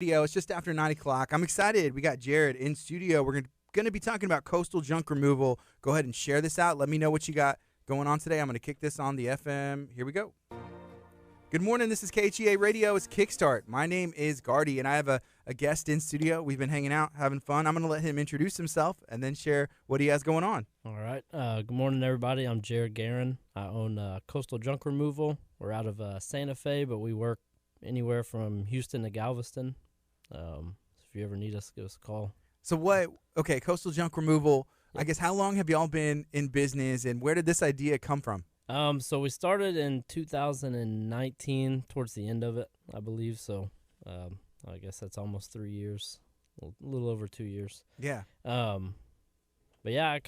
Video. It's just after 9 o'clock. I'm excited. We got Jared in studio. We're going to be talking about coastal junk removal. Go ahead and share this out. Let me know what you got going on today. I'm going to kick this on the FM. Here we go. Good morning. This is KHEA Radio. It's Kickstart. My name is Gardy, and I have a guest in studio. We've been hanging out, having fun. I'm going to let him introduce himself and then share what he has going on. All right. Good morning, everybody. I'm Jared Guerin. I own Coastal Junk Removal. We're out of Santa Fe, but we work anywhere from Houston to Galveston. So if you ever need us, give us a call. So coastal junk removal. Yep. I guess how long have y'all been in business, and where did this idea come from? So we started in 2019, towards the end of it, I believe. So I guess that's almost 3 years, a little over 2 years. Yeah. But yeah,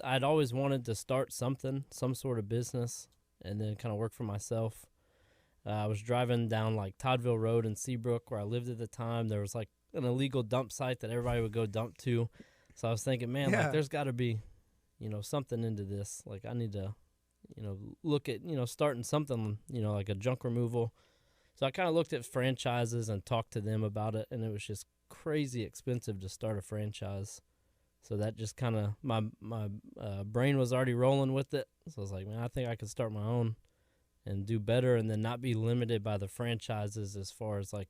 I'd always wanted to start something, some sort of business, and then kind of work for myself. I was driving down like Toddville Road in Seabrook where I lived at the time. There was like an illegal dump site that everybody would go dump to. So I was thinking, man, like there's got to be, something into this. Like I need to, look at, starting something, like a junk removal. So I kind of looked at franchises and talked to them about it, and it was just crazy expensive to start a franchise. So that just kind of, my brain was already rolling with it. So I was like, man, I think I could start my own and do better, and then not be limited by the franchises as far as like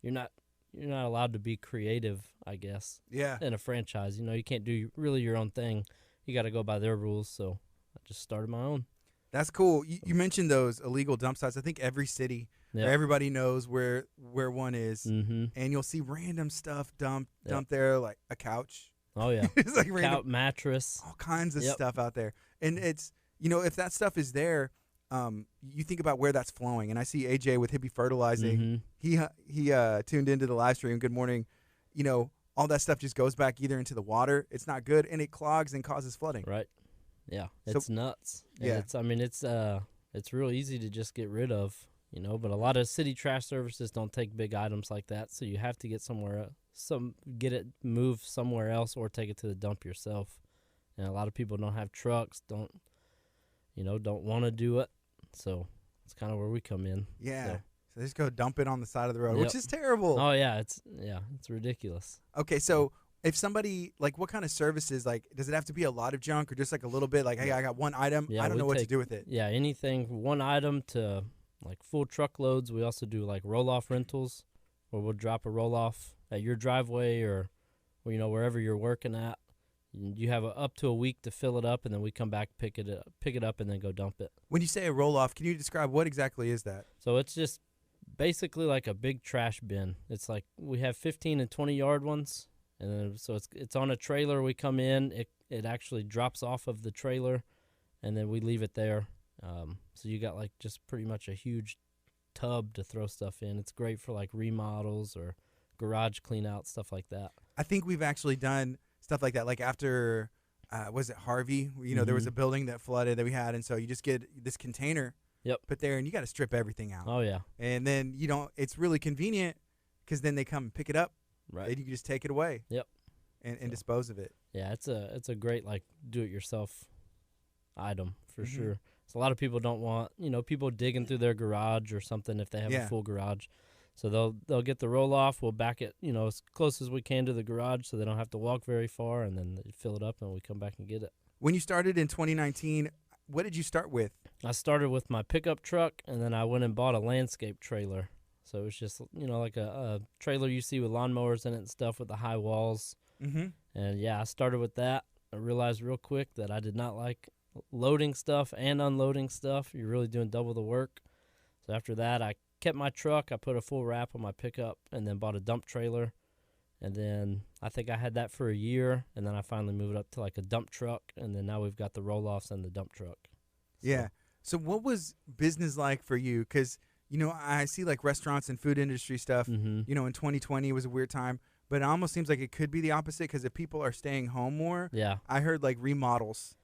you're not allowed to be creative, I guess. Yeah. In a franchise, you can't do really your own thing. You got to go by their rules. So I just started my own. That's cool. You mentioned those illegal dump sites. I think every city, everybody knows where one is, and you'll see random stuff dumped there, like a couch. Oh yeah, it's like random mattress, all kinds of stuff out there. And it's if that stuff is there. You think about where that's flowing, and I see AJ with Hippie Fertilizing. He tuned into the live stream. Good morning. All that stuff just goes back either into the water. It's not good, and it clogs and causes flooding. Right. Yeah, it's nuts. Yeah. It's real easy to just get rid of, but a lot of city trash services don't take big items like that, so you have to get get it moved somewhere else or take it to the dump yourself. And a lot of people don't have trucks, don't want to do it. So it's kind of where we come in. Yeah. So they just go dump it on the side of the road, which is terrible. Oh yeah, it's ridiculous. Okay, so if somebody what kind of services, does it have to be a lot of junk or just like a little bit? Like, hey, I got one item, I don't know what to do with it. Yeah, anything one item to like full truckloads. We also do like roll-off rentals, where we'll drop a roll-off at your driveway or wherever you're working at. You have up to a week to fill it up, and then we come back, pick it up, and then go dump it. When you say a roll-off, can you describe what exactly is that? So it's just basically like a big trash bin. It's like we have 15 and 20-yard ones, and then, so it's on a trailer. We come in, it actually drops off of the trailer, and then we leave it there. So you got like just pretty much a huge tub to throw stuff in. It's great for like remodels or garage clean-out, stuff like that. I think we've actually done stuff like that, like after, was it Harvey? There was a building that flooded that we had, and so you just get this container put there, and you got to strip everything out. Oh, yeah. And then it's really convenient because then they come and pick it up, right? And you can just take it away. Yep. And dispose of it. Yeah, it's a great like do-it-yourself item for sure. So a lot of people don't want, people digging through their garage or something if they have a full garage. So they'll get the roll-off. We'll back it, as close as we can to the garage so they don't have to walk very far, and then they fill it up, and we come back and get it. When you started in 2019, what did you start with? I started with my pickup truck, and then I went and bought a landscape trailer. So it was just, like a trailer you see with lawnmowers in it and stuff with the high walls. And, I started with that. I realized real quick that I did not like loading stuff and unloading stuff. You're really doing double the work. So after that, I kept my truck. I put a full wrap on my pickup and then bought a dump trailer. And then I think I had that for a year, and then I finally moved up to like a dump truck, and then now we've got the roll-offs and the dump truck. So. Yeah. So what was business like for you? Because, I see like restaurants and food industry stuff, in 2020 was a weird time, but it almost seems like it could be the opposite because if people are staying home more, I heard like remodels.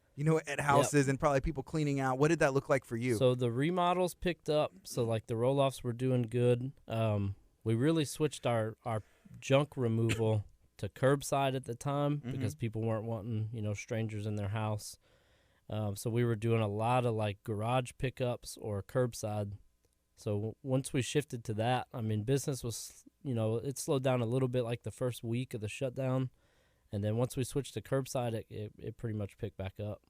At houses and probably people cleaning out. What did that look like for you? So the remodels picked up. So like the roll-offs were doing good. We really switched our junk removal to curbside at the time because people weren't wanting, strangers in their house. So we were doing a lot of like garage pickups or curbside So once we shifted to that, I mean, business was, it slowed down a little bit like the first week of the shutdown. And then once we switched to curbside, it pretty much picked back up.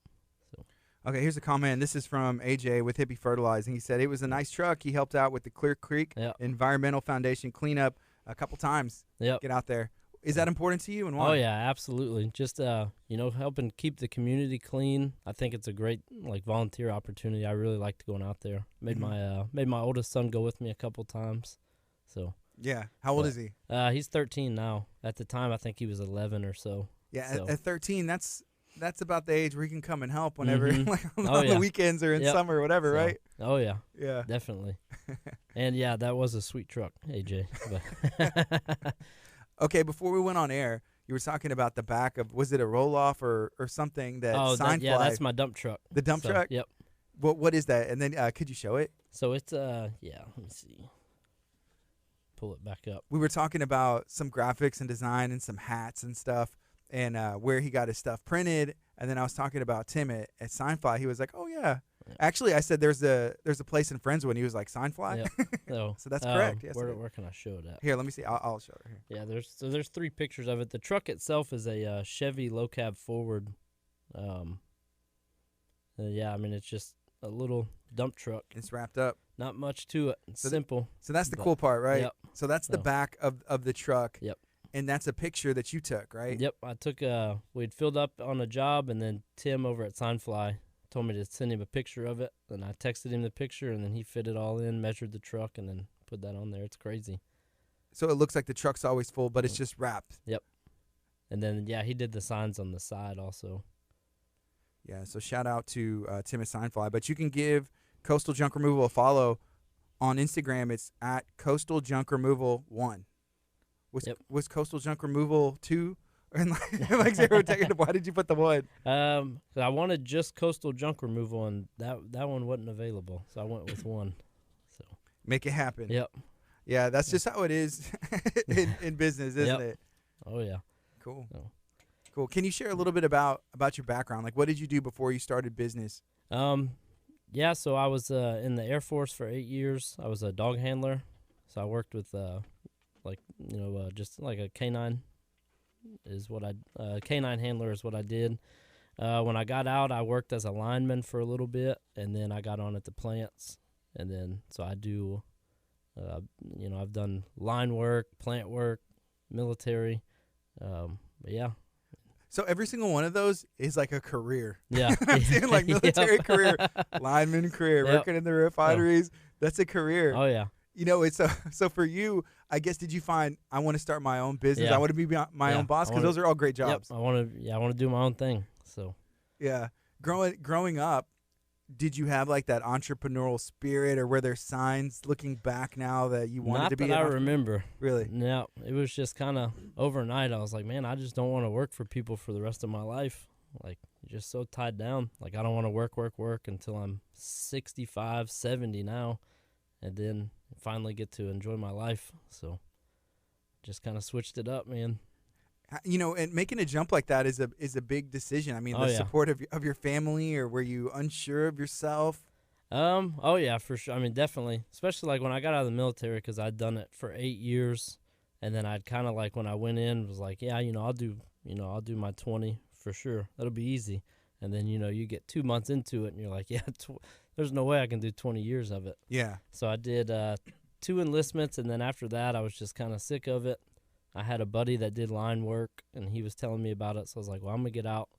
So. Okay, here's a comment. This is from AJ with Hippie Fertilizing. He said it was a nice truck. He helped out with the Clear Creek Environmental Foundation cleanup a couple times. Yep. Get out there. Is that important to you, and why? Oh, yeah, absolutely. Just, helping keep the community clean. I think it's a great, volunteer opportunity. I really liked going out there. Made my oldest son go with me a couple times. So. Yeah. How old is he? He's 13 now. At the time, I think he was 11 or so. Yeah, so. At 13, that's about the age where he can come and help whenever, Mm-hmm. on the weekends or in summer or whatever, right? Oh, yeah. Yeah. Definitely. And, yeah, that was a sweet truck, AJ. Okay, before we went on air, you were talking about the back of, was it a roll-off or something that Signfly? Yeah, that's my dump truck. The dump truck? Yep. What is that? And then could you show it? So it's, let me see. Pull it back up. We were talking about some graphics and design and some hats and stuff and where he got his stuff printed. And then I was talking about Tim at Signfly. He was like, oh, yeah. Actually, I said there's a place in Friendswood. And he was like, Signfly? Yeah. So that's correct. Yes, where can I show it at? Here, let me see. I'll show it here. Yeah, there's 3 pictures of it. The truck itself is a Chevy low cab forward. Yeah, I mean, it's just a little dump truck. It's wrapped up. Not much to it. It's simple. So that's the cool part, right? Yep. So that's the back of the truck. Yep. And that's a picture that you took, right? Yep. I took we'd filled up on a job, and then Tim over at Signfly told me to send him a picture of it. And I texted him the picture, and then he fit it all in, measured the truck, and then put that on there. It's crazy. So it looks like the truck's always full, but it's just wrapped. Yep. And then, yeah, he did the signs on the side also. Yeah, so shout out to Tim at Signfly. But you can give Coastal Junk Removal a follow on Instagram. It's at Coastal Junk Removal 1. Was Coastal Junk Removal 2? And why did you put the 1? I wanted just Coastal Junk Removal, and that one wasn't available, so I went with 1. So make it happen. Yep. Yeah, that's just how it is in business, isn't it? Oh yeah. Cool. Cool. Can you share a little bit about your background? Like, what did you do before you started business? Yeah, so I was in the Air Force for 8 years. I was a dog handler, so I worked with just like a canine canine handler is what I did. When I got out, I worked as a lineman for a little bit, and then I got on at the plants, and then so I do, I've done line work, plant work, military, but yeah. So every single one of those is like a career. Yeah. I'm saying like military career, lineman career, working in the refineries. That's a career. Oh, yeah. It's so for you, I guess, did you find I want to start my own business? Yeah. I want to be my own boss, because those are all great jobs. Yep. I want to do my own thing. So yeah, growing up, did you have like that entrepreneurial spirit, or were there signs looking back now that you wanted to be? Not that I remember. Really? No, it was just kind of overnight. I was like, man, I just don't want to work for people for the rest of my life. Like, just so tied down. Like, I don't want to work until I'm 65, 70 now, and then finally get to enjoy my life. So just kind of switched it up, man. And making a jump like that is a big decision. I mean, support of your family, or were you unsure of yourself? Oh yeah, for sure. I mean, definitely, especially like when I got out of the military, because I'd done it for 8 years, and then I'd kind of like when I went in was like, yeah, I'll do my 20 for sure. That'll be easy. And then you get 2 months into it, and you're like, yeah, there's no way I can do 20 years of it. Yeah. So I did 2 enlistments, and then after that, I was just kind of sick of it. I had a buddy that did line work, and he was telling me about it. So I was like, well, I'm going to get out,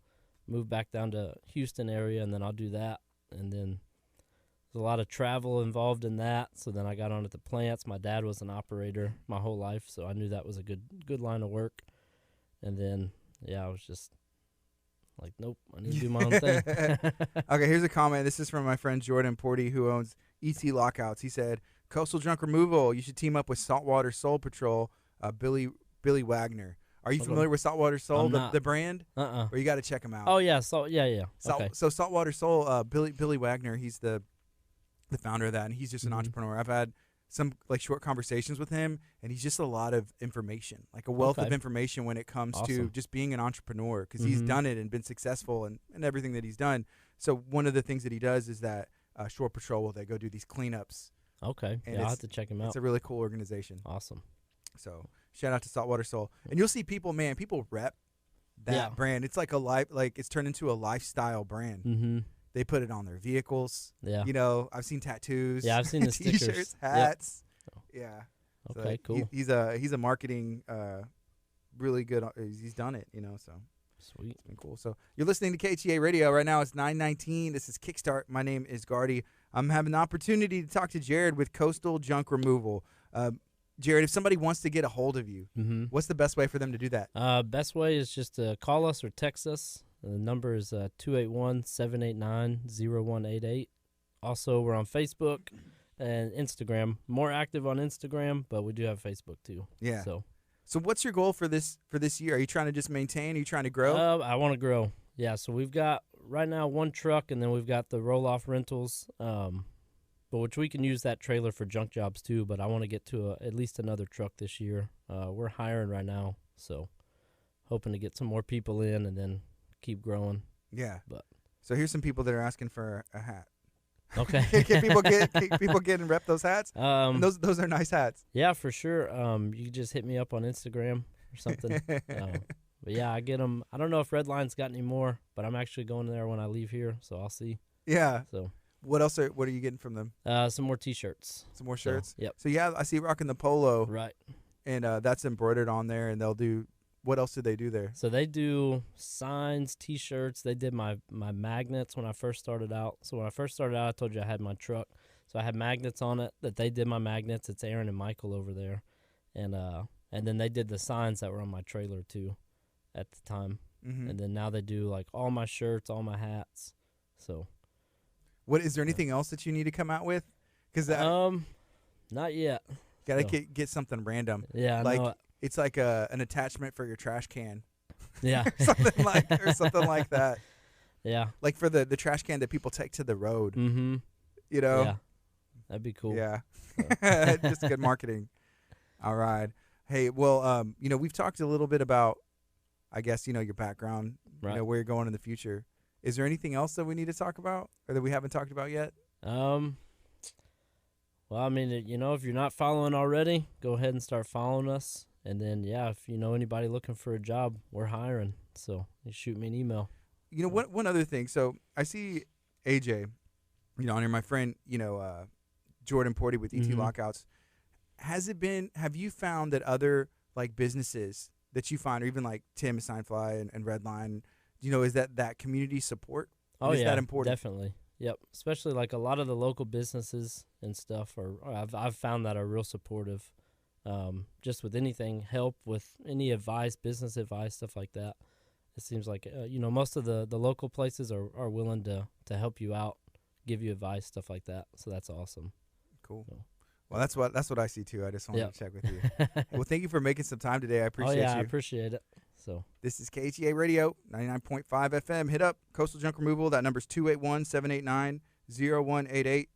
move back down to Houston area, and then I'll do that. And then there's a lot of travel involved in that. So then I got on at the plants. My dad was an operator my whole life, so I knew that was a good line of work. And then, yeah, I was just like, nope, I need to do my own thing. Okay, here's a comment. This is from my friend Jordan Porty, who owns ET Lockouts. He said, Coastal Junk Removal, you should team up with Saltwater Soul Patrol, Billy Wagner. Are you familiar with Saltwater Soul, the brand? Or you got to check him out. Oh, yeah. Yeah. Okay. So Saltwater Soul, Billy Wagner, he's the founder of that, and he's just an entrepreneur. I've had some like short conversations with him, and he's just a lot of information, like a wealth of information when it comes to just being an entrepreneur, because he's done it and been successful and everything that he's done. So one of the things that he does is that Shore Patrol, they go do these cleanups Okay. And Yeah, I'll have to check him out. It's a really cool organization. Awesome. So shout out to Saltwater Soul. And you'll see people rep that brand. It's like it's turned into a lifestyle brand. Mm-hmm. They put it on their vehicles. Yeah. You know, I've seen tattoos. Yeah, I've seen the T-shirts, stickers. hats. Yep. Yeah. Okay, So cool. He's a marketing really good. He's done it. You know, so. Sweet. It's been cool. So you're listening to KHEA Radio right now. It's 9:19. This is Kickstart. My name is Gardy. I'm having the opportunity to talk to Jared with Coastal Junk Removal. Jared, if somebody wants to get a hold of you, what's the best way for them to do that? Best way is just to call us or text us. The number is 281-789-0188. Also, we're on Facebook and Instagram. More active on Instagram, but we do have Facebook too. Yeah. So what's your goal for this year? Are you trying to just maintain? Are you trying to grow? I want to grow. Yeah, so we've got right now one truck, and then we've got the roll-off rentals, but which we can use that trailer for junk jobs too, but I want to get to at least another truck this year. We're hiring right now, so hoping to get some more people in and then keep growing. Yeah. But so here's some people that are asking for a hat. Okay. Can people get and rep those hats? And those are nice hats. Yeah, for sure. You can just hit me up on Instagram or something. But yeah, I get them. I don't know if Redline's got any more, but I'm actually going there when I leave here, so I'll see. Yeah. So what are you getting from them? some more T-shirts. Some more shirts. So, yep. So yeah, I see you rocking the polo. Right. And that's embroidered on there, and they'll do. What else do they do there? So they do signs, T-shirts. They did my magnets when I first started out. So when I first started out, I told you I had my truck. So I had magnets on it that they did my magnets. It's Aaron and Michael over there. And then they did the signs that were on my trailer too at the time. Mm-hmm. And then now they do like all my shirts, all my hats. So what is there anything else that you need to come out with? Cuz not yet. Got to get something random. Yeah, like I know. It's like an attachment for your trash can. Yeah. something like that. Yeah. Like for the trash can that people take to the road. Mm-hmm. You know? Yeah. That'd be cool. Yeah. Just good marketing. All right. Hey, well, we've talked a little bit about, I guess, your background, right. Where you're going in the future. Is there anything else that we need to talk about or that we haven't talked about yet? Well, I mean, if you're not following already, go ahead and start following us. And then, yeah, if you know anybody looking for a job, we're hiring. So you shoot me an email. One other thing. So I see AJ, on here, my friend, Jordan Porty with ET Lockouts. Have you found that other like businesses that you find, or even like Tim Signfly and Redline, is that community support? Oh, is yeah, that important? Definitely. Yep. Especially like a lot of the local businesses and stuff I've found that are real supportive. Just with anything, help with any advice, business advice, stuff like that. It seems like, most of the local places are willing to help you out, give you advice, stuff like that. So that's awesome. Cool. So. Well, that's what I see too. I just wanted to check with you. Well, thank you for making some time today. I appreciate you. I appreciate it. So this is KHEA Radio, 99.5 FM. Hit up Coastal Junk Removal. That number's 281-789-0188,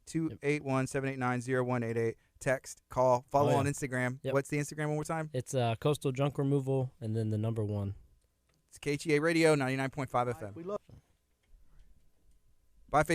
281-789-0188. Text, call, follow on Instagram. Yep. What's the Instagram one more time? It's Coastal Junk Removal and then the number 1. It's KHEA Radio, 99.5 FM. Bye, Facebook.